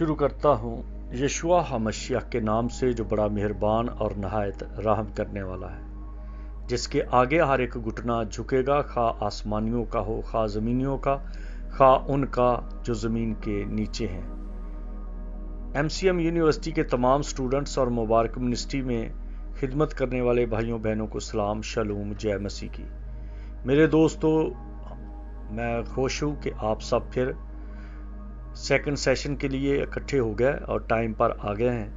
شروع کرتا ہوں یشوع ہمشیح کے نام سے جو بڑا مہربان اور نہایت رحم کرنے والا ہے، جس کے آگے ہر ایک گھٹنا جھکے گا، خواہ آسمانیوں کا ہو خواہ زمینیوں کا، خواہ ان کا جو زمین کے نیچے ہیں۔ MCM یونیورسٹی کے تمام سٹوڈنٹس اور مبارک یونیورسٹی میں خدمت کرنے والے بھائیوں بہنوں کو سلام، شلوم، جے مسیح کی۔ میرے دوستو، میں خوش ہوں کہ آپ سب پھر سیکنڈ سیشن کے لیے اکٹھے ہو گئے اور ٹائم پر آ گئے ہیں۔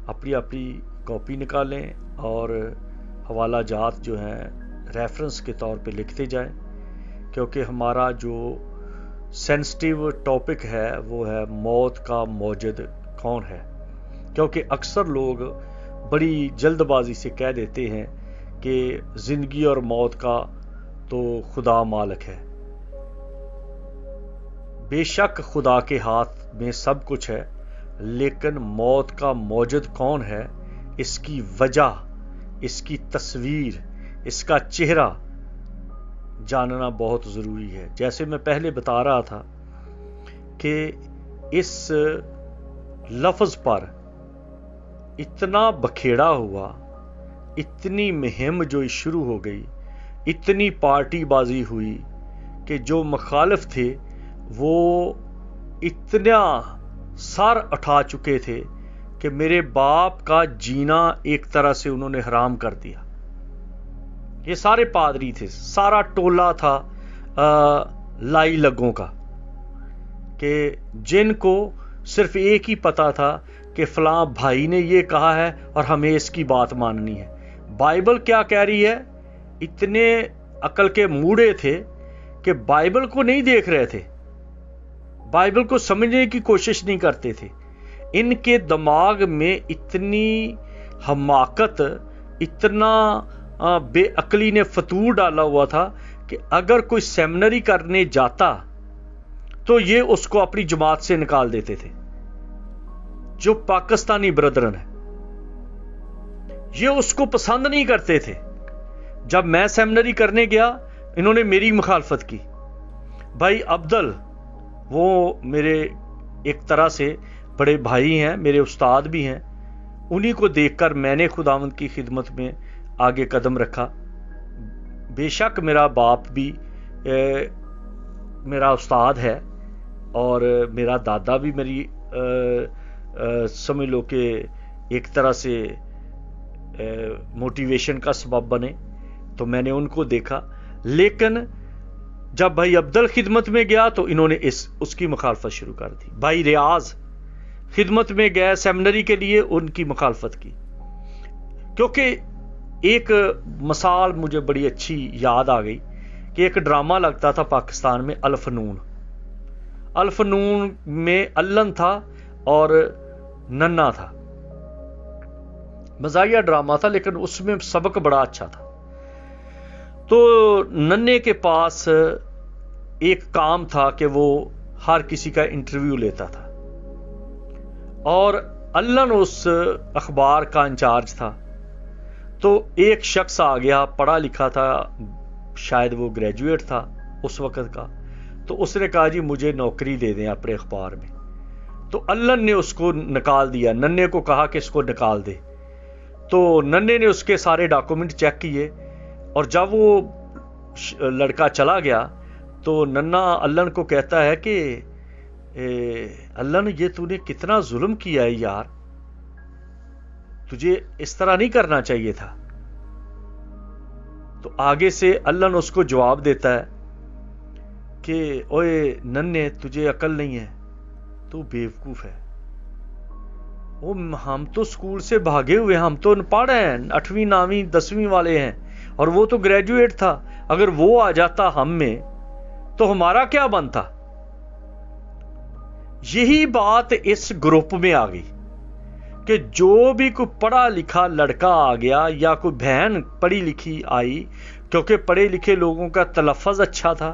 اپنی اپنی کاپی نکالیں اور حوالہ جات جو ہیں ریفرنس کے طور پہ لکھتے جائیں، کیونکہ ہمارا جو سینسٹیو ٹاپک ہے وہ ہے موت کا موجد کون ہے، کیونکہ اکثر لوگ بڑی جلد بازی سے کہہ دیتے ہیں کہ زندگی اور موت کا تو خدا مالک ہے۔ بے شک خدا کے ہاتھ میں سب کچھ ہے، لیکن موت کا موجد کون ہے، اس کی وجہ، اس کی تصویر، اس کا چہرہ جاننا بہت ضروری ہے۔ جیسے میں پہلے بتا رہا تھا کہ اس لفظ پر اتنا بکھیڑا ہوا، اتنی مہم جو شروع ہو گئی، اتنی پارٹی بازی ہوئی کہ جو مخالف تھے وہ اتنا سر اٹھا چکے تھے کہ میرے باپ کا جینا ایک طرح سے انہوں نے حرام کر دیا۔ یہ سارے پادری تھے، سارا ٹولہ تھا لائی لگوں کا، کہ جن کو صرف ایک ہی پتا تھا کہ فلاں بھائی نے یہ کہا ہے اور ہمیں اس کی بات ماننی ہے۔ بائبل کیا کہہ رہی ہے؟ اتنے عقل کے موڑے تھے کہ بائبل کو نہیں دیکھ رہے تھے، بائبل کو سمجھنے کی کوشش نہیں کرتے تھے۔ ان کے دماغ میں اتنی حماقت، اتنا بے عقلی نے فطور ڈالا ہوا تھا کہ اگر کوئی سیمنری کرنے جاتا تو یہ اس کو اپنی جماعت سے نکال دیتے تھے۔ جو پاکستانی برادرن ہے یہ اس کو پسند نہیں کرتے تھے۔ جب میں سیمنری کرنے گیا انہوں نے میری مخالفت کی۔ بھائی افضل، وہ میرے ایک طرح سے بڑے بھائی ہیں، میرے استاد بھی ہیں، انہی کو دیکھ کر میں نے خداوند کی خدمت میں آگے قدم رکھا۔ بے شک میرا باپ بھی میرا استاد ہے اور میرا دادا بھی میری سمجھ لو کہ ایک طرح سے موٹیویشن کا سبب بنے، تو میں نے ان کو دیکھا۔ لیکن جب بھائی افضل خدمت میں گیا تو انہوں نے اس کی مخالفت شروع کر دی۔ بھائی ریاض خدمت میں گئے سیمنری کے لیے، ان کی مخالفت کی۔ کیونکہ ایک مثال مجھے بڑی اچھی یاد آ گئی کہ ایک ڈرامہ لگتا تھا پاکستان میں، الفنون۔ الفنون میں الن تھا اور ننا تھا۔ مزاحیہ ڈرامہ تھا لیکن اس میں سبق بڑا اچھا تھا۔ تو ننے کے پاس ایک کام تھا کہ وہ ہر کسی کا انٹرویو لیتا تھا، اور الن اس اخبار کا انچارج تھا۔ تو ایک شخص آ گیا، پڑھا لکھا تھا، شاید وہ گریجویٹ تھا اس وقت کا، تو اس نے کہا جی مجھے نوکری دے دیں اپنے اخبار میں۔ تو الن نے اس کو نکال دیا، ننے کو کہا کہ اس کو نکال دے۔ تو ننے نے اس کے سارے ڈاکومنٹ چیک کیے، اور جب وہ لڑکا چلا گیا تو ننا الن کو کہتا ہے کہ الن، یہ تو نے کتنا ظلم کیا ہے یار، تجھے اس طرح نہیں کرنا چاہیے تھا۔ تو آگے سے الن اس کو جواب دیتا ہے کہ اوئے ننے، تجھے عقل نہیں ہے، تو بیوقوف ہے۔ ہم تو اسکول سے بھاگے ہوئے، ہم تو پڑھ ہیں، 8ویں 9ویں 10ویں والے ہیں، اور وہ تو گریجویٹ تھا۔ اگر وہ آ جاتا ہم میں تو ہمارا کیا بنتا؟ یہی بات اس گروپ میں آ گئی کہ جو بھی کوئی پڑھا لکھا لڑکا آ گیا یا کوئی بہن پڑھی لکھی آئی، کیونکہ پڑھے لکھے لوگوں کا تلفظ اچھا تھا،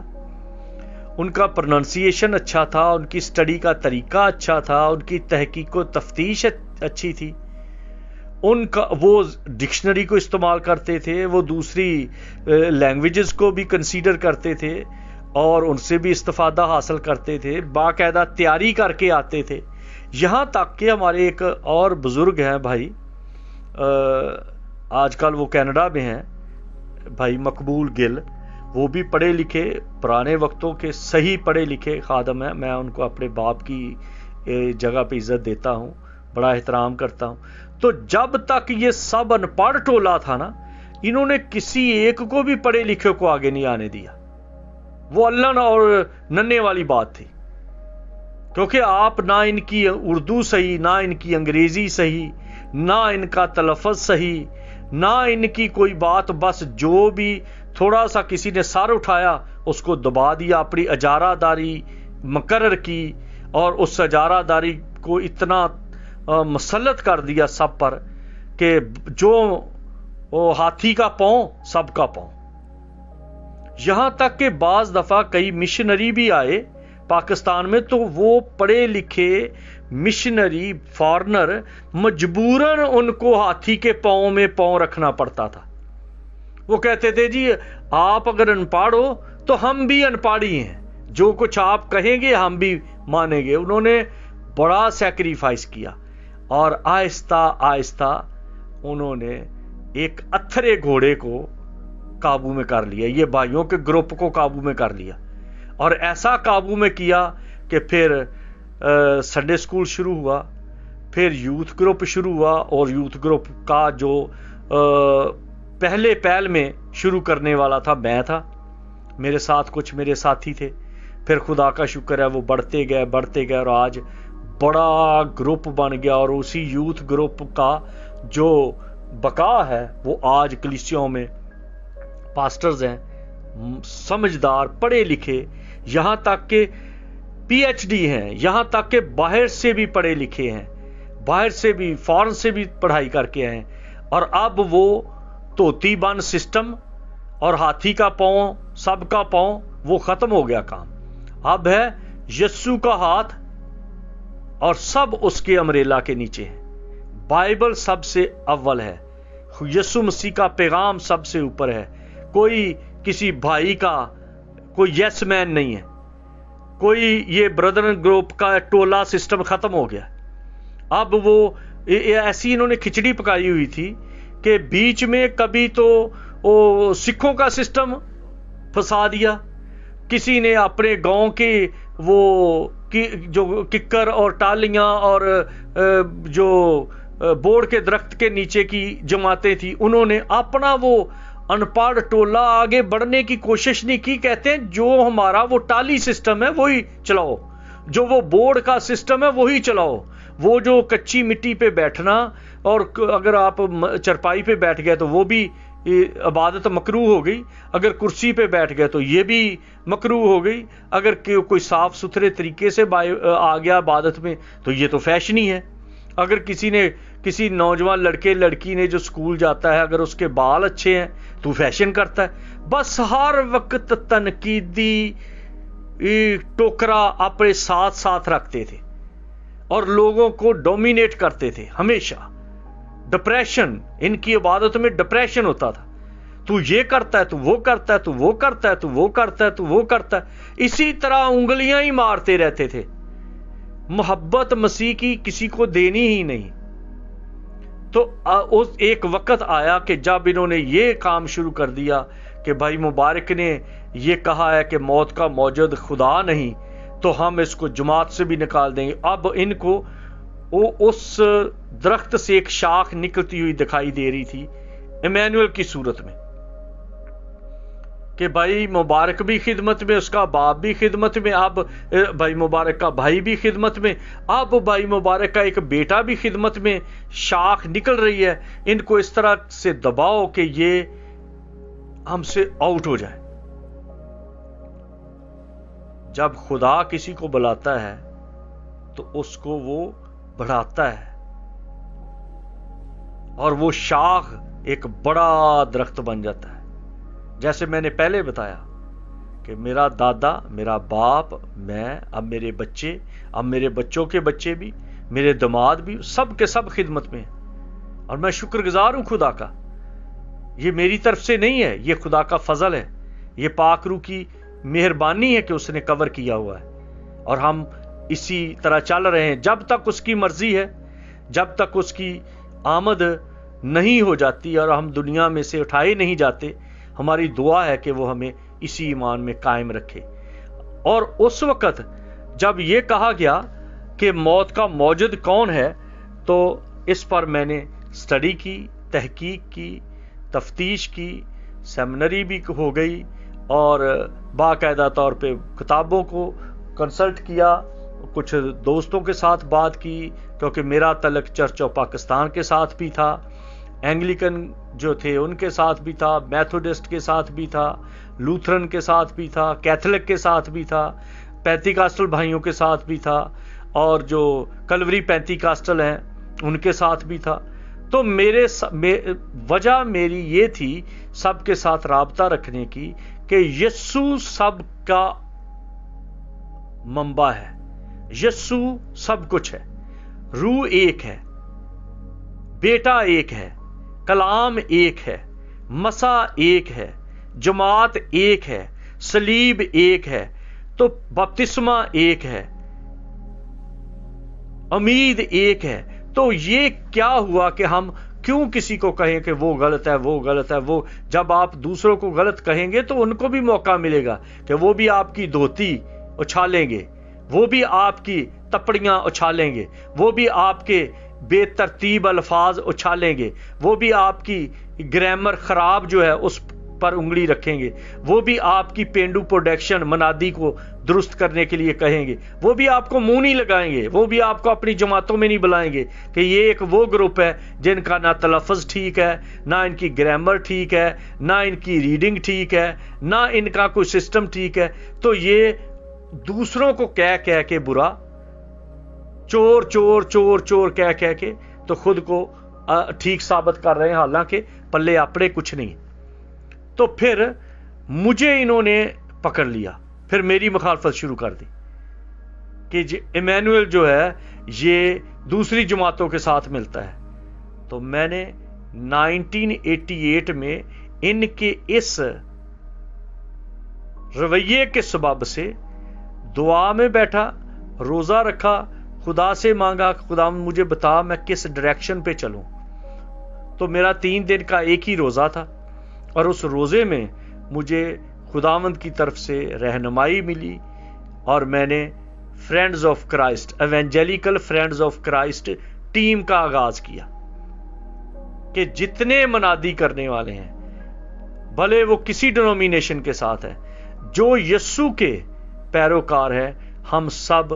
ان کا پروننسیشن اچھا تھا، ان کی سٹڈی کا طریقہ اچھا تھا، ان کی تحقیق و تفتیش اچھی تھی، ان کا وہ ڈکشنری کو استعمال کرتے تھے، وہ دوسری لینگویجز کو بھی کنسیڈر کرتے تھے اور ان سے بھی استفادہ حاصل کرتے تھے، باقاعدہ تیاری کر کے آتے تھے۔ یہاں تک کہ ہمارے ایک اور بزرگ ہیں بھائی، آج کل وہ کینیڈا میں ہیں، بھائی مقبول گل، وہ بھی پڑھے لکھے پرانے وقتوں کے صحیح پڑھے لکھے خادم ہیں. میں ان کو اپنے باپ کی جگہ پہ عزت دیتا ہوں، بڑا احترام کرتا ہوں. تو جب تک یہ سب ان پڑھ ٹولہ تھا نا، انہوں نے کسی ایک کو بھی پڑھے لکھے کو آگے نہیں آنے دیا. وہ اللہ اور ننے والی بات تھی، کیونکہ آپ نہ ان کی اردو صحیح، نہ ان کی انگریزی صحیح، نہ ان کا تلفظ صحیح، نہ ان کی کوئی بات، بس جو بھی تھوڑا سا کسی نے سر اٹھایا اس کو دبا دیا، اپنی اجارہ داری مقرر کی اور اس اجارہ داری کو اتنا مسلط کر دیا سب پر کہ جو ہاتھی کا پاؤں سب کا پاؤں. یہاں تک کہ بعض دفعہ کئی مشنری بھی آئے پاکستان میں، تو وہ پڑھے لکھے مشنری فارنر مجبوراً ان کو ہاتھی کے پاؤں میں پاؤں رکھنا پڑتا تھا. وہ کہتے تھے جی آپ اگر ان پڑھ ہو تو ہم بھی ان پڑھ ہی ہیں، جو کچھ آپ کہیں گے ہم بھی مانیں گے. انہوں نے بڑا سیکریفائس کیا اور آہستہ آہستہ انہوں نے ایک اتھرے گھوڑے کو قابو میں کر لیا، یہ بھائیوں کے گروپ کو قابو میں کر لیا، اور ایسا قابو میں کیا کہ پھر سنڈے سکول شروع ہوا، پھر یوتھ گروپ شروع ہوا، اور یوتھ گروپ کا جو پہلے پہل میں شروع کرنے والا تھا میں تھا، میرے ساتھ کچھ میرے ساتھی تھے. پھر خدا کا شکر ہے وہ بڑھتے گئے اور آج بڑا گروپ بن گیا، اور اسی یوتھ گروپ کا جو بقا ہے وہ آج کلیسیوں میں پاسٹرز ہیں، سمجھدار پڑھے لکھے، یہاں تک کہ پی ایچ ڈی ہیں، یہاں تک کہ باہر سے بھی پڑھے لکھے ہیں، باہر سے بھی فارن سے بھی پڑھائی کر کے آئے ہیں. اور اب وہ توتی بن سسٹم اور ہاتھی کا پاؤں سب کا پاؤں وہ ختم ہو گیا کام. اب ہے یسوع کا ہاتھ اور سب اس کے امریلا کے نیچے ہے. بائبل سب سے اول ہے، یسوع مسیح کا پیغام سب سے اوپر ہے. کوئی کسی بھائی کا کوئی یس مین نہیں ہے، کوئی یہ بردر گروپ کا ٹولہ سسٹم ختم ہو گیا. اب وہ ایسی انہوں نے کھچڑی پکائی ہوئی تھی کہ بیچ میں کبھی تو سکھوں کا سسٹم پھنسا دیا، کسی نے اپنے گاؤں کے وہ جو ککر اور ٹالیاں اور جو بورڈ کے درخت کے نیچے کی جماعتیں تھی، انہوں نے اپنا وہ ان پڑھ ٹولہ آگے بڑھنے کی کوشش نہیں کی. کہتے ہیں جو ہمارا وہ ٹالی سسٹم ہے وہی چلاؤ، جو وہ بورڈ کا سسٹم ہے وہی چلاؤ. وہ جو کچی مٹی پہ بیٹھنا، اور اگر آپ چرپائی پہ بیٹھ گئے تو وہ بھی عبادت مکروہ ہو گئی، اگر کرسی پہ بیٹھ گئے تو یہ بھی مکروہ ہو گئی، اگر کوئی صاف ستھرے طریقے سے آ گیا عبادت میں تو یہ تو فیشنی ہے. اگر کسی نوجوان لڑکے لڑکی نے جو سکول جاتا ہے اگر اس کے بال اچھے ہیں تو فیشن کرتا ہے. بس ہر وقت تنقیدی ٹوکرا اپنے ساتھ ساتھ رکھتے تھے اور لوگوں کو ڈومینیٹ کرتے تھے. ہمیشہ ڈپریشن، ان کی عبادت میں ڈپریشن ہوتا تھا. تو یہ کرتا ہے تو وہ کرتا ہے، تو وہ کرتا ہے تو وہ کرتا ہے تو وہ کرتا ہے، اسی طرح انگلیاں ہی مارتے رہتے تھے. محبت مسیح کی کسی کو دینی ہی نہیں. تو ایک وقت آیا کہ جب انہوں نے یہ کام شروع کر دیا کہ بھائی مبارک نے یہ کہا ہے کہ موت کا موجد خدا نہیں، تو ہم اس کو جماعت سے بھی نکال دیں گے. اب ان کو اس درخت سے ایک شاخ نکلتی ہوئی دکھائی دے رہی تھی ایمینوئل کی صورت میں کہ بھائی مبارک بھی خدمت میں، اس کا باپ بھی خدمت میں، اب بھائی مبارک کا بھائی بھی خدمت میں، اب بھائی مبارک کا ایک بیٹا بھی خدمت میں. شاخ نکل رہی ہے، ان کو اس طرح سے دباؤ کہ یہ ہم سے آؤٹ ہو جائے. جب خدا کسی کو بلاتا ہے تو اس کو وہ بڑھاتا ہے، اور وہ شاخ ایک بڑا درخت بن جاتا ہے. جیسے میں نے پہلے بتایا کہ میرا دادا، میرا باپ، میں، اب میرے بچے، اب میرے بچوں کے بچے بھی، میرے داماد بھی، سب کے سب خدمت میں ہیں. اور میں شکر گزار ہوں خدا کا. یہ میری طرف سے نہیں ہے، یہ خدا کا فضل ہے، یہ پاک روح کی مہربانی ہے کہ اس نے کور کیا ہوا ہے. اور ہم اسی طرح چل رہے ہیں جب تک اس کی مرضی ہے، جب تک اس کی آمد نہیں ہو جاتی اور ہم دنیا میں سے اٹھائے نہیں جاتے۔ ہماری دعا ہے کہ وہ ہمیں اسی ایمان میں قائم رکھے۔ اور اس وقت جب یہ کہا گیا کہ موت کا موجد کون ہے، تو اس پر میں نے اسٹڈی کی، تحقیق کی، تفتیش کی، سیمنری بھی ہو گئی، اور باقاعدہ طور پہ کتابوں کو کنسلٹ کیا، کچھ دوستوں کے ساتھ بات کی، کیونکہ میرا تعلق چرچ آف پاکستان کے ساتھ بھی تھا، اینگلیکن جو تھے ان کے ساتھ بھی تھا، میتھوڈسٹ کے ساتھ بھی تھا، لوتھرن کے ساتھ بھی تھا، کیتھولک کے ساتھ بھی تھا، پینتیکاسٹل بھائیوں کے ساتھ بھی تھا، اور جو کلوری پینتیکاسٹل ہیں ان کے ساتھ بھی تھا۔ تو وجہ میری یہ تھی سب کے ساتھ رابطہ رکھنے کی کہ یسوع سب کا منبع ہے، یسوع سب کچھ ہے، روح ایک ہے، بیٹا ایک ہے، کلام ایک ہے، مسیح ایک ہے، جماعت ایک ہے، صلیب ایک ہے، تو بپتسمہ ایک ہے، امید ایک ہے۔ تو یہ کیا ہوا کہ ہم کیوں کسی کو کہیں کہ وہ غلط ہے، وہ غلط ہے؟ وہ جب آپ دوسروں کو غلط کہیں گے تو ان کو بھی موقع ملے گا کہ وہ بھی آپ کی دھوتی اچھالیں گے، وہ بھی آپ کی تپڑیاں اچھالیں گے، وہ بھی آپ کے بے ترتیب الفاظ اچھالیں گے، وہ بھی آپ کی گرامر خراب جو ہے اس پر انگلی رکھیں گے، وہ بھی آپ کی پینڈو پروڈکشن منادی کو درست کرنے کے لیے کہیں گے، وہ بھی آپ کو منہ نہیں لگائیں گے، وہ بھی آپ کو اپنی جماعتوں میں نہیں بلائیں گے کہ یہ ایک وہ گروپ ہے جن کا نہ تلفظ ٹھیک ہے، نہ ان کی گرامر ٹھیک ہے، نہ ان کی ریڈنگ ٹھیک ہے، نہ ان کا کوئی سسٹم ٹھیک ہے۔ تو یہ دوسروں کو کہہ کے برا، چور چور چور چور کہہ کے تو خود کو ٹھیک ثابت کر رہے ہیں، حالانکہ پلے اپنے کچھ نہیں۔ تو پھر مجھے انہوں نے پکڑ لیا، پھر میری مخالفت شروع کر دی کہ ایمینوئل جو ہے یہ دوسری جماعتوں کے ساتھ ملتا ہے۔ تو میں نے 1988 میں ان کے اس رویے کے سبب سے دعا میں بیٹھا، روزہ رکھا، خدا سے مانگا، خدا مجھے بتا میں کس ڈائریکشن پہ چلوں۔ تو میرا 3 دن کا ایک ہی روزہ تھا، اور اس روزے میں مجھے خداوند کی طرف سے رہنمائی ملی، اور میں نے friends of Christ, evangelical friends of Christ team کا آغاز کیا کہ جتنے منادی کرنے والے ہیں، بھلے وہ کسی ڈینومینیشن کے ساتھ ہے، جو یسوع کے پیروکار ہے، ہم سب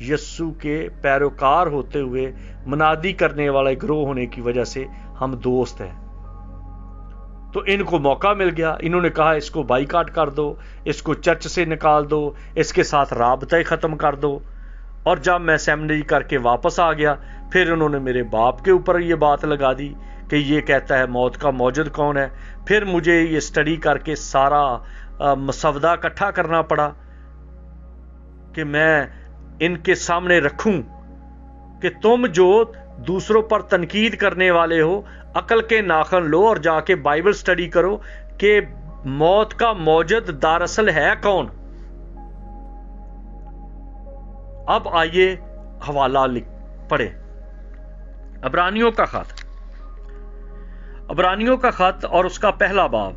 یسوع کے پیروکار ہوتے ہوئے منادی کرنے والے گروہ ہونے کی وجہ سے ہم دوست ہیں۔ تو ان کو موقع مل گیا، انہوں نے کہا اس کو بائیکاٹ کر دو، اس کو چرچ سے نکال دو، اس کے ساتھ رابطہ ہی ختم کر دو۔ اور جب میں سیمنری کر کے واپس آ گیا، پھر انہوں نے میرے باپ کے اوپر یہ بات لگا دی کہ یہ کہتا ہے موت کا موجد کون ہے۔ پھر مجھے یہ سٹڈی کر کے سارا مسودہ اکٹھا کرنا پڑا کہ میں ان کے سامنے رکھوں کہ تم جو دوسروں پر تنقید کرنے والے ہو، عقل کے ناخن لو اور جا کے بائبل سٹڈی کرو کہ موت کا موجد دراصل ہے کون۔ اب آئیے حوالہ پڑھیں، عبرانیوں کا خط، عبرانیوں کا خط اور اس کا پہلا باب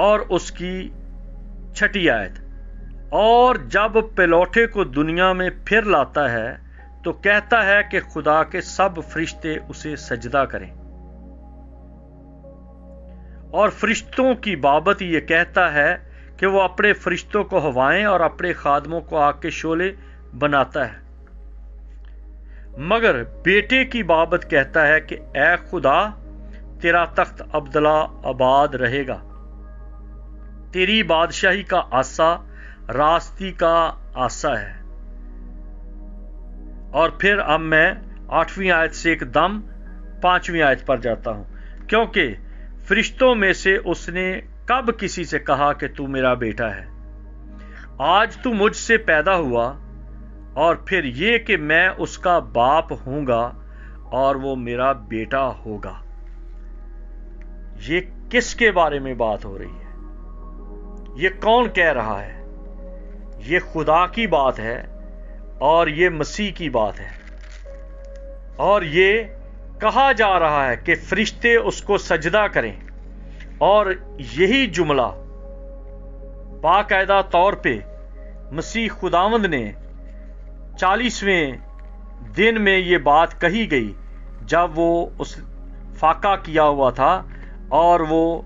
اور اس کی 6 آیت۔ اور جب پیلوٹے کو دنیا میں پھر لاتا ہے تو کہتا ہے کہ خدا کے سب فرشتے اسے سجدہ کریں، اور فرشتوں کی بابت یہ کہتا ہے کہ وہ اپنے فرشتوں کو ہوائیں اور اپنے خادموں کو آگ کے شعلے بناتا ہے، مگر بیٹے کی بابت کہتا ہے کہ اے خدا تیرا تخت ابدلا آباد رہے گا، تیری بادشاہی کا آسا راستی کا آسا ہے۔ اور پھر اب میں 8ویں آیت سے ایک دم 5ویں آیت پر جاتا ہوں، کیونکہ فرشتوں میں سے اس نے کب کسی سے کہا کہ تو میرا بیٹا ہے؟ آج تو مجھ سے پیدا ہوا، اور پھر یہ کہ میں اس کا باپ ہوں گا اور وہ میرا بیٹا ہوگا۔ یہ کس کے بارے میں بات ہو رہی ہے؟ یہ کون کہہ رہا ہے؟ یہ خدا کی بات ہے، اور یہ مسیح کی بات ہے، اور یہ کہا جا رہا ہے کہ فرشتے اس کو سجدہ کریں، اور یہی جملہ باقاعدہ طور پہ مسیح خداوند نے 40ویں دن میں یہ بات کہی گئی جب وہ اس فاقہ کیا ہوا تھا اور وہ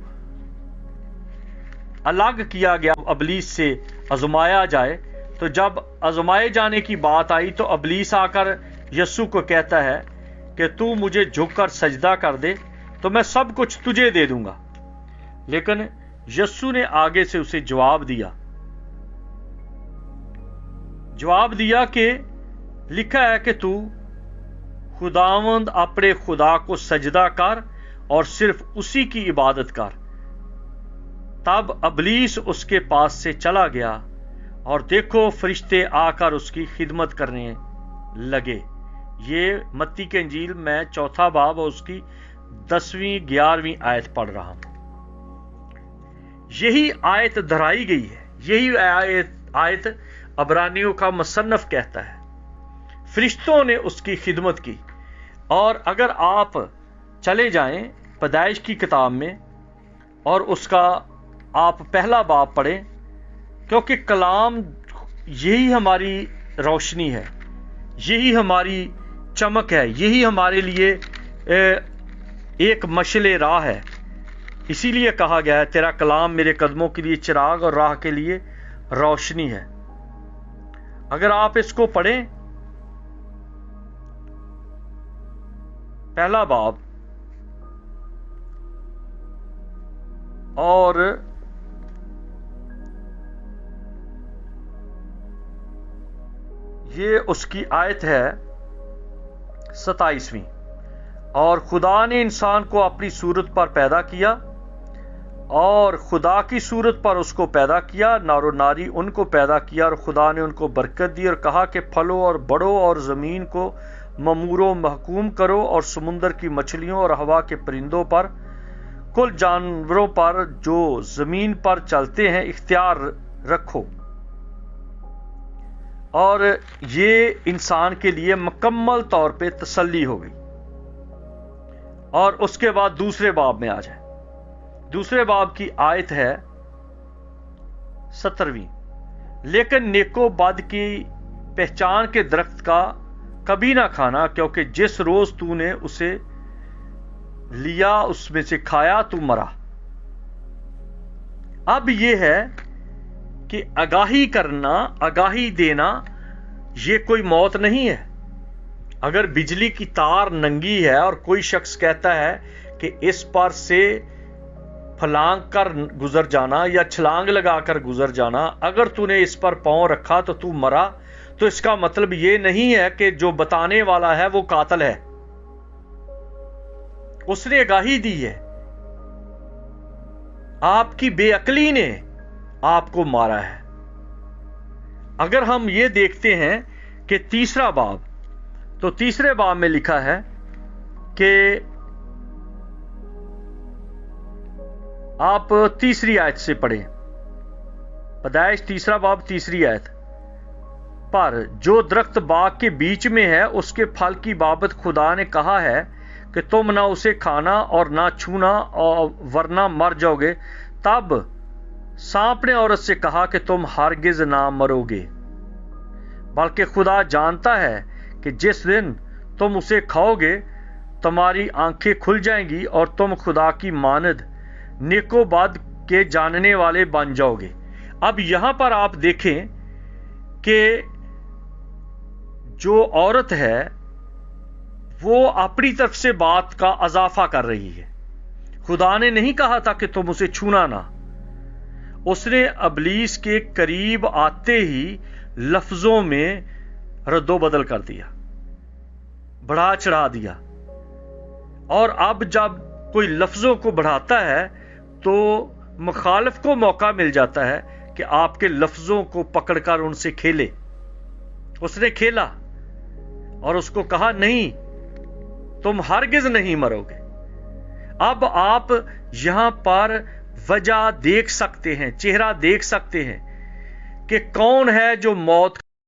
الگ کیا گیا ابلیس سے آزمایا جائے۔ تو جب آزمائے جانے کی بات آئی تو ابلیس آ کر یسوع کو کہتا ہے کہ تو مجھے جھک کر سجدہ کر دے تو میں سب کچھ تجھے دے دوں گا، لیکن یسوع نے آگے سے اسے جواب دیا کہ لکھا ہے کہ تو خداوند اپنے خدا کو سجدہ کر اور صرف اسی کی عبادت کر۔ تب ابلیس اس کے پاس سے چلا گیا اور دیکھو فرشتے آ کر اس کی خدمت کرنے لگے۔ یہ متی کے انجیل میں 4 باب اور اس کی 10ویں 11ویں آیت پڑھ رہا ہوں۔ یہی آیت دہرائی گئی ہے، یہی آیت عبرانیوں کا مصنف کہتا ہے فرشتوں نے اس کی خدمت کی۔ اور اگر آپ چلے جائیں پیدائش کی کتاب میں اور اس کا آپ پہلا باب پڑھیں، کیونکہ کلام یہی ہماری روشنی ہے، یہی ہماری چمک ہے، یہی ہمارے لیے ایک مشعل راہ ہے۔ اسی لیے کہا گیا ہے تیرا کلام میرے قدموں کے لیے چراغ اور راہ کے لیے روشنی ہے۔ اگر آپ اس کو پڑھیں، پہلا باب اور یہ اس کی آیت ہے 27ویں، اور خدا نے انسان کو اپنی صورت پر پیدا کیا اور خدا کی صورت پر اس کو پیدا کیا، نر و ناری ان کو پیدا کیا، اور خدا نے ان کو برکت دی اور کہا کہ پھلو اور بڑھو اور زمین کو ممور و محکوم کرو اور سمندر کی مچھلیوں اور ہوا کے پرندوں پر کل جانوروں پر جو زمین پر چلتے ہیں اختیار رکھو۔ اور یہ انسان کے لیے مکمل طور پہ تسلی ہو گئی۔ اور اس کے بعد دوسرے باب میں آ جائیں، دوسرے باب کی آیت ہے 17ویں، لیکن نیک و بد کی پہچان کے درخت کا کبھی نہ کھانا، کیونکہ جس روز تو نے اسے لیا اس میں سے کھایا تو مرا۔ اب یہ ہے کہ آگاہی کرنا، آگاہی دینا، یہ کوئی موت نہیں ہے۔ اگر بجلی کی تار ننگی ہے اور کوئی شخص کہتا ہے کہ اس پر سے پھلانگ کر گزر جانا یا چھلانگ لگا کر گزر جانا، اگر تو نے اس پر پاؤں رکھا تو تو مرا، تو اس کا مطلب یہ نہیں ہے کہ جو بتانے والا ہے وہ قاتل ہے۔ اس نے آگاہی دی ہے، آپ کی بے عقلی نے آپ کو مارا ہے۔ اگر ہم یہ دیکھتے ہیں کہ تیسرا باب، تو تیسرے باب میں لکھا ہے کہ آپ تیسری آیت سے پڑھیں، پیدائش 3 باب 3 آیت، پر جو درخت باغ کے بیچ میں ہے اس کے پھل کی بابت خدا نے کہا ہے کہ تم نہ اسے کھانا اور نہ چھونا ورنہ مر جاؤ گے۔ تب سانپ نے عورت سے کہا کہ تم ہرگز نہ مرو گے، بلکہ خدا جانتا ہے کہ جس دن تم اسے کھاؤ گے تمہاری آنکھیں کھل جائیں گی اور تم خدا کی مانند نیک و بد کے جاننے والے بن جاؤ گے۔ اب یہاں پر آپ دیکھیں کہ جو عورت ہے وہ اپنی طرف سے بات کا اضافہ کر رہی ہے۔ خدا نے نہیں کہا تھا کہ تم اسے چھونا نہ، اس نے ابلیس کے قریب آتے ہی لفظوں میں رد و بدل کر دیا، بڑھا چڑھا دیا، اور اب جب کوئی لفظوں کو بڑھاتا ہے تو مخالف کو موقع مل جاتا ہے کہ آپ کے لفظوں کو پکڑ کر ان سے کھیلے۔ اس نے کھیلا اور اس کو کہا نہیں، تم ہرگز نہیں مرو گے۔ اب آپ یہاں پر وجہ دیکھ سکتے ہیں، چہرہ دیکھ سکتے ہیں کہ کون ہے جو موت